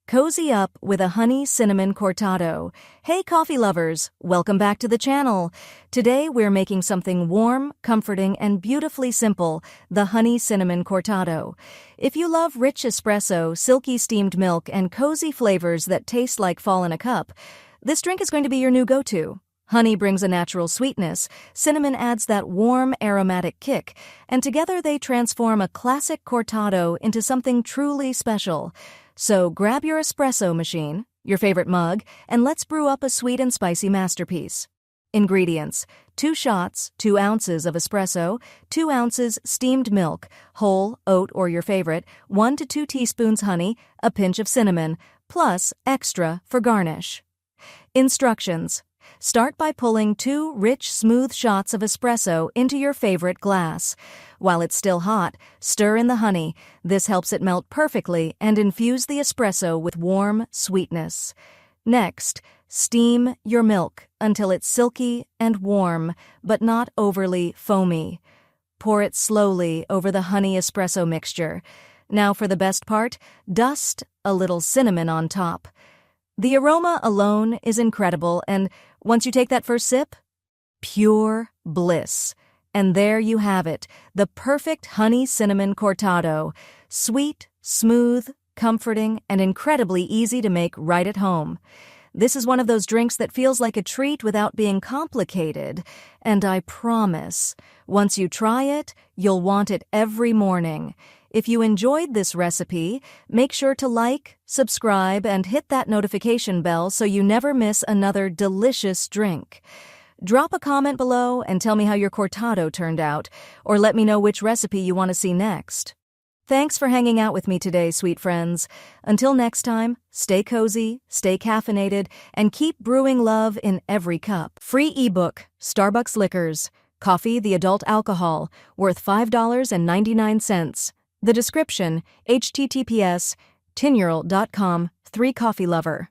Cozy up with a honey cinnamon cortado. Hey coffee lovers, welcome back to the channel. Today we're making something warm, comforting, and beautifully simple, the honey cinnamon cortado. If you love rich espresso, silky steamed milk, and cozy flavors that taste like fall in a cup, this drink is going to be your new go-to. Honey brings a natural sweetness, cinnamon adds that warm, aromatic kick, and together they transform a classic cortado into something truly special. So grab your espresso machine, your favorite mug, and let's brew up a sweet and spicy masterpiece. Ingredients: 2 shots, 2 ounces of espresso, 2 ounces steamed milk, whole, oat, or your favorite, 1 to 2 teaspoons honey, a pinch of cinnamon, plus extra for garnish. Instructions: start by pulling 2 rich, smooth shots of espresso into your favorite glass. While it's still hot, stir in the honey. This helps it melt perfectly and infuse the espresso with warm sweetness. Next, steam your milk until it's silky and warm, but not overly foamy. Pour it slowly over the honey espresso mixture. Now for the best part, dust a little cinnamon on top. The aroma alone is incredible, and once you take that first sip, pure bliss. And there you have it, the perfect honey cinnamon cortado. Sweet, smooth, comforting, and incredibly easy to make right at home. This is one of those drinks that feels like a treat without being complicated, and I promise, once you try it, you'll want it every morning. If you enjoyed this recipe, make sure to like, subscribe, and hit that notification bell so you never miss another delicious drink. Drop a comment below and tell me how your cortado turned out, or let me know which recipe you want to see next. Thanks for hanging out with me today, sweet friends. Until next time, stay cozy, stay caffeinated, and keep brewing love in every cup. Free ebook, Starbucks Liquors, Coffee the Adult Alcohol, worth $5.99. The description, https://tinural.com/3coffeelover.